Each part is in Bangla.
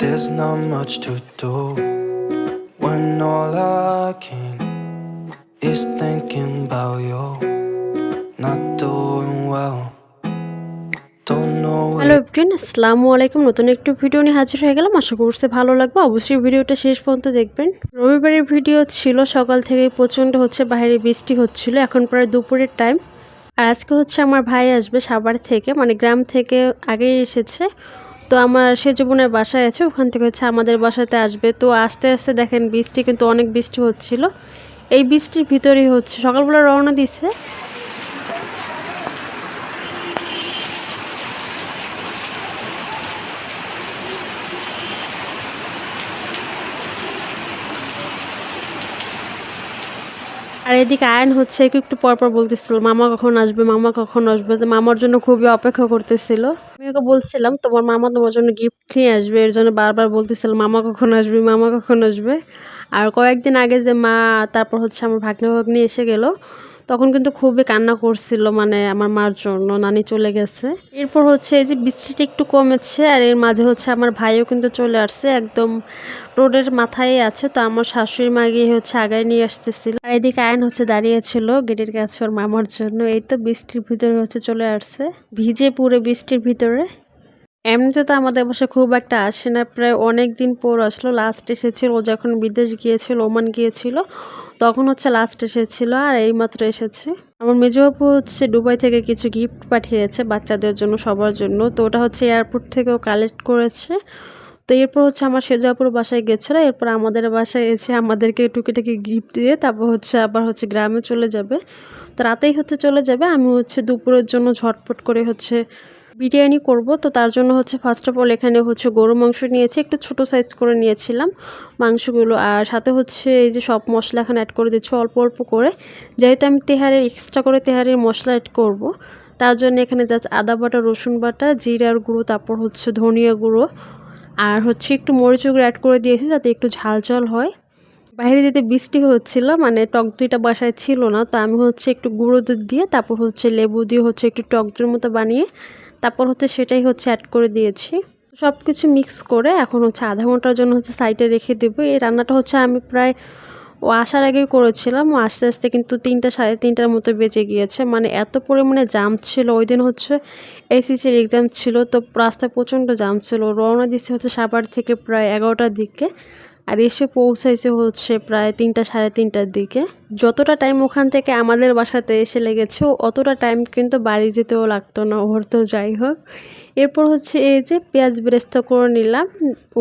There's not much to do when all I can is thinking about you. Not doing well. Don't know hello it. Everyone, আসসালামু আলাইকুম। নতুন একটু ভিডিও নিয়ে হাজির হয়ে গেলাম। আশা করছি ভালো লাগবে। অবশ্যই ভিডিওটা শেষ পর্যন্ত দেখবেন। রবিবারের ভিডিও ছিল, সকাল থেকে প্রচণ্ড বাইরে বৃষ্টি হচ্ছিল। এখন প্রায় দুপুরের টাইম। আর আজকে আমার ভাই আসবে সাভার থেকে, মানে গ্রাম থেকে আগেই এসেছে। তো আমার সেজ বোনের বাসায় আছে, ওখান থেকে আমাদের বাসাতে আসবে। তো আস্তে আস্তে দেখেন বৃষ্টি কিন্তু অনেক বৃষ্টি হচ্ছিল। এই বৃষ্টির ভিতরেই সকালবেলা রওনা দিছে। আর এদিকে আয়ন একটু পর পর বলতেছিল মামা কখন আসবে, মামা কখন আসবে। তো মামার জন্য খুবই অপেক্ষা করতেছিল। আমি ওকে বলছিলাম তোমার মামা তোমার জন্য গিফট নিয়ে আসবে, এর জন্য বারবার বলতেছিল মামা কখন আসবে, মামা কখন আসবে। আর কয়েকদিন আগে যে মা তারপর আমার ভাগ্নে ভাগ্নি এসে গেল, তখন কিন্তু খুবই কান্না করছিল, মানে আমার মার জন্য, নানি চলে গেছে। এরপর এই যে বৃষ্টিটা একটু কমেছে, আর এর মাঝে আমার ভাইও কিন্তু চলে আসছে, একদম রোডের মাথায় আছে। তো আমার শাশুড়ি মা গিয়ে আগায় নিয়ে আসতেছিল। আর এদিকে আয়ন দাঁড়িয়ে ছিল গেটের কাছে ওর মামার জন্য। এই তো বৃষ্টির ভিতরে চলে আসছে, ভিজে পুরো বৃষ্টির ভিতরে। এমনিতে তো আমাদের বাসায় খুব একটা আসে না, প্রায় অনেক দিন পর আসলো। লাস্ট এসেছিল ও যখন বিদেশ গিয়েছিল, ওমান গিয়েছিল, তখন লাস্ট এসেছিল। আর এইমাত্র এসেছে। আমার মেজো আপু দুবাই থেকে কিছু গিফট পাঠিয়েছে বাচ্চাদের জন্য, সবার জন্য। তো ওটা এয়ারপোর্ট থেকেও কালেক্ট করেছে। তো এরপর আমার সেজো আপুর বাসায় গেছিলো, এরপর আমাদের বাসায় এসে আমাদেরকে টুকিটাকি গিফট দিয়ে তারপর আবার গ্রামে চলে যাবে। তো রাতেই চলে যাবে। আমি দুপুরের জন্য ঝটপট করে বিরিয়ানি করব। তো তার জন্য ফার্স্ট অফ অল এখানে গরু মাংস নিয়েছি, একটু ছোট সাইজ করে নিয়েছিলাম মাংসগুলো। আর সাথে এই যে সব মশলা এখানে অ্যাড করে দিচ্ছি অল্প অল্প করে, যেহেতু আমি তেহারের এক্সট্রা করে তেহারের মশলা অ্যাড করব। তার জন্য এখানে জাস্ট আদা বাটা, রসুন বাটা, জিরার গুঁড়ো, তারপর ধনিয়া গুঁড়ো, আর একটু মরিচ গুঁড়ো অ্যাড করে দিয়েছি যাতে একটু ঝাল ঝাল হয়। বাইরে যেতে বৃষ্টি হচ্ছিল, মানে টক দইটা বাসায় ছিল না। তো আমি একটু গুঁড়ো দুধ দিয়ে তারপর লেবু দিয়ে একটু টক দইয়ের মতো বানিয়ে তারপর সেটাই অ্যাড করে দিয়েছি। সব কিছু মিক্স করে এখন আধা ঘন্টার জন্য সাইডে রেখে দেবো। এই রান্নাটা আমি প্রায় ও আসার আগেই করেছিলাম। ও আস্তে আস্তে কিন্তু 3টা সাড়ে 3টার মতো বেজে গিয়েছে, মানে এত পরিমাণে জাম ছিল। ওই দিন এসএসসির এক্সাম ছিল, তো রাস্তায় প্রচণ্ড জাম ছিল। রওনা দিচ্ছে সাভার থেকে প্রায় 11টার দিকে, আর এসে পৌঁছাইছে প্রায় 3টা সাড়ে 3টার দিকে। যতটা টাইম ওখান থেকে আমাদের বাসাতে এসে লেগেছে, অতটা টাইম কিন্তু বাড়ি যেতেও লাগতো না ওর। তো যাই হোক, এরপর এই যে পেঁয়াজ বেরেস্তা করে নিলাম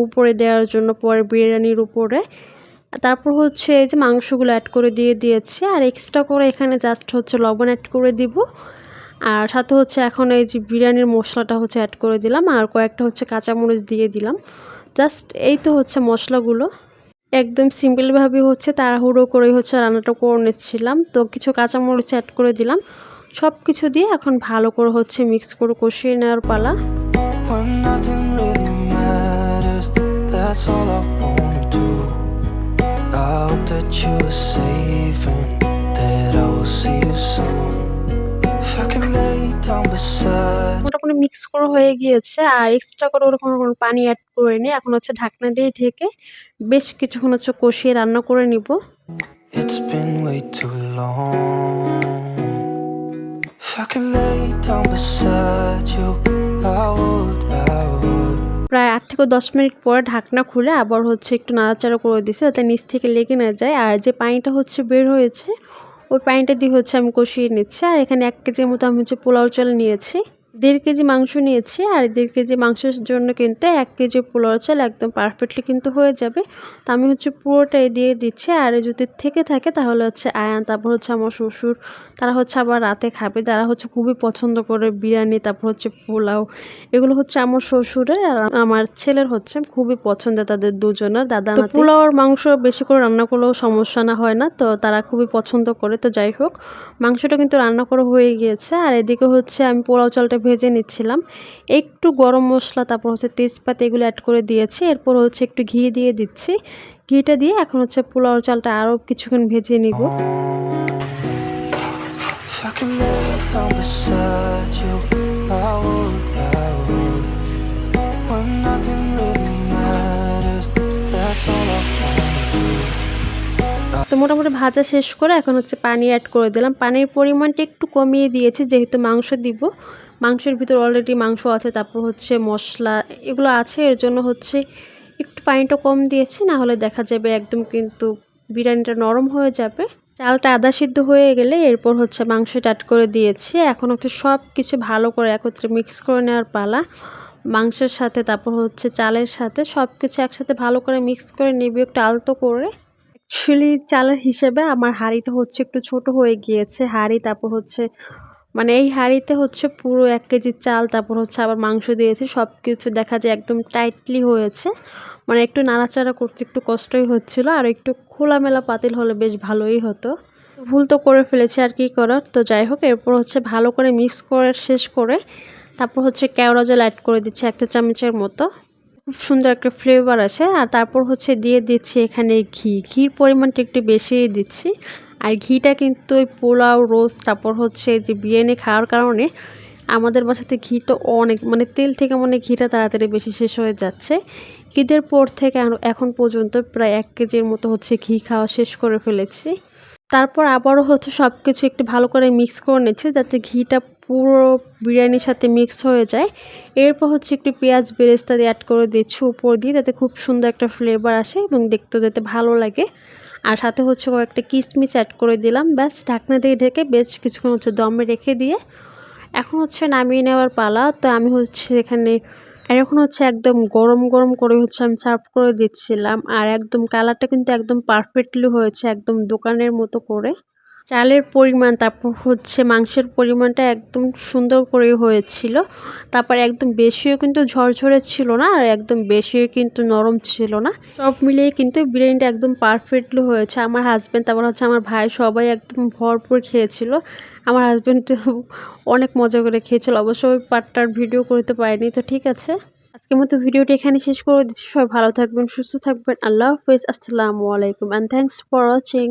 উপরে দেওয়ার জন্য, পরে বিরিয়ানির উপরে। তারপর এই যে মাংসগুলো অ্যাড করে দিয়েছি। আর এক্সট্রা করে এখানে জাস্ট লবণ অ্যাড করে দিব। আর সাথে এখন এই যে বিরিয়ানির মশলাটা অ্যাড করে দিলাম, আর কয়েকটা কাঁচামরিচ দিয়ে দিলাম। জাস্ট এই তো মশলাগুলো একদম সিম্পলভাবে তাড়াহুড়ো করে রান্নাটা করে নিচ্ছিলাম। তো কিছু কাঁচামরিচ অ্যাড করে দিলাম। সব কিছু দিয়ে এখন ভালো করে মিক্স করে কষিয়ে নেওয়ার পালা। When nothing really matters, that's all I wanna do. I hope that you are safe and that I will see you soon. If I can lay down beside you. মোটামুটি মিক্স করা হয়ে গিয়েছে, আর এক্সট্রা করে ওরকম কোনো পানি অ্যাড করে নিই। এখন ঢাকনা দিয়ে ঢেকে বেশ কিছুক্ষণ কষিয়ে রান্না করে নিব। It's been way too long. If I can lay down beside you, I would. প্রায় 8 থেকে 10 মিনিট পর ঢাকনা খুলে আবার একটু নাড়াচাড়া করে দিছি যাতে নিচ থেকে লেগে না যায়। আর যে পানিটা বের হয়েছে, ওই পানিটা দিয়ে আমি কষিয়ে নিচ্ছি। আর এখানে 1 কেজির মতো আমি পোলাও চাল নিয়েছি, 1.5 কেজি মাংস নিয়েছি। আর 1.5 কেজি মাংসের জন্য কিন্তু 1 কেজি পোলাও চাল একদম পারফেক্টলি কিন্তু হয়ে যাবে। তো আমি পুরোটাই দিয়ে দিচ্ছি। আর যদি থেকে থাকে তাহলে আয়ান, তারপর আমার শ্বশুর, তারা আবার রাতে খাবে। তারা খুবই পছন্দ করে বিরিয়ানি, তারপর পোলাও। এগুলো আমার শ্বশুরের আর আমার ছেলের খুবই পছন্দের, তাদের দুজনের দাদা নাতি। পোলাও আর মাংস বেশি করে রান্না করলেও সমস্যা না হয় না, তো তারা খুবই পছন্দ করে। তো যাই হোক, মাংসটা কিন্তু রান্না করা হয়ে গিয়েছে। আর এদিকে আমি পোলাও চালটা ভেজে নিচ্ছিলাম। একটু গরম মশলা, তারপর তেজপাতা, এগুলো অ্যাড করে দিয়েছি। এরপর একটু ঘি দিয়ে দিচ্ছি। ঘিটা দিয়ে এখন পোলাও চালটা আরও কিছুক্ষণ ভেজে নিব। If I could lay down beside you, I would. When nothing really matters. মোটামুটি ভাজা শেষ করে এখন হচ্ছে পানি অ্যাড করে দিলাম। পানির পরিমাণটা একটু কমিয়ে দিয়েছি যেহেতু মাংস দিব। মাংসের ভিতর অলরেডি মাংস আছে, তারপর হচ্ছে মশলা এগুলো আছে, এর জন্য হচ্ছে একটু পানিটা কম দিয়েছি, না হলে দেখা যাবে একদম কিন্তু বিরিয়ানিটা নরম হয়ে যাবে। চালটা আধা সিদ্ধ হয়ে গেলে এরপর হচ্ছে মাংসটা অ্যাড করে দিয়েছি। এখন হচ্ছে সব কিছু ভালো করে একত্রে মিক্স করে নেওয়ার পালা। মাংসের সাথে তারপর হচ্ছে চালের সাথে সব কিছু একসাথে ভালো করে মিক্স করে নিবি একটু আলতো করে। অ্যাকচুয়ালি চালের হিসেবে আমার হাঁড়িটা হচ্ছে একটু ছোট হয়ে গিয়েছে। হাঁড়ি তারপর হচ্ছে মানে এই হাঁড়িতে হচ্ছে পুরো 1 কেজি চাল, তারপর হচ্ছে আবার মাংস দিয়েছি। সব কিছু দেখা যায় একদম টাইটলি হয়েছে। মানে একটু নাড়াচাড়া করতে একটু কষ্টই হচ্ছিল। আর একটু খোলামেলা পাতিল হলে বেশ ভালোই হতো। ভুল তো করে ফেলেছি, আর কি করার। তো যাই হোক, এরপর হচ্ছে ভালো করে মিক্স করে শেষ করে তারপর হচ্ছে কেওড়া জল অ্যাড করে দিচ্ছি 1 চামচের মতো। খুব সুন্দর একটা ফ্লেভার আসে। আর তারপর হচ্ছে দিয়ে দিচ্ছি এখানে ঘির পরিমাণটা একটু বেশিই দিচ্ছি। আর ঘিটা কিন্তু ওই পোলাও, রোস্ট, তারপর হচ্ছে যে বিরিয়ানি খাওয়ার কারণে আমাদের বাসাতে ঘিটা অনেক, মানে তেল থেকে মনে ঘিটা তাড়াতাড়ি বেশি শেষ হয়ে যাচ্ছে। ঈদের পর থেকে এখন পর্যন্ত প্রায় 1 কেজির মতো হচ্ছে ঘি খাওয়া শেষ করে ফেলেছি। তারপর আবারও হচ্ছে সব কিছু একটু ভালো করে মিক্স করে নিচ্ছি যাতে ঘিটা পুরো বিরিয়ানির সাথে মিক্স হয়ে যায়। এরপর হচ্ছে একটু পেঁয়াজ বেরেস্তা দিয়ে অ্যাড করে দিচ্ছি উপর দিয়ে, যাতে খুব সুন্দর একটা ফ্লেভার আসে এবং দেখতেও যাতে ভালো লাগে। আর সাথে হচ্ছে কয়েকটা কিশমিশ অ্যাড করে দিলাম। ব্যাস ঢাকনা দিয়ে ঢেকে বেশ কিছুক্ষণ হচ্ছে দমে রেখে দিয়ে এখন হচ্ছে নামিয়ে নেওয়ার পালা। তো আমি হচ্ছে এখানে আর এখন হচ্ছে একদম গরম গরম করে হচ্ছে আমি সার্ভ করে দিচ্ছিলাম। আর একদম কালারটা কিন্তু একদম পারফেক্টলি হয়েছে, একদম দোকানের মতো করে। চালের পরিমাণ তারপর হচ্ছে মাংসের পরিমাণটা একদম সুন্দর করে হয়েছিল। তারপর একদম বেশিও কিন্তু ঝরঝরে ছিল না, আর একদম বেশিও কিন্তু নরম ছিল না। সব মিলিয়ে কিন্তু বিরিয়ানিটা একদম পারফেক্টলি হয়েছে। আমার হাজব্যান্ড তারপর হচ্ছে আমার ভাই সবাই একদম ভরপুর খেয়েছিল। আমার হাজব্যান্ড তো অনেক মজা করে খেয়েছিল। অবশ্য ওই পার্টটার ভিডিও করতে পারিনি। তো ঠিক আছে, আজকের মতো ভিডিওটি এখানে শেষ করে দিচ্ছি। সবাই ভালো থাকবেন, সুস্থ থাকবেন। আল্লাহ হাফেজ, আসসালামু আলাইকুম, অ্যান্ড থ্যাংকস ফর ওয়াচিং।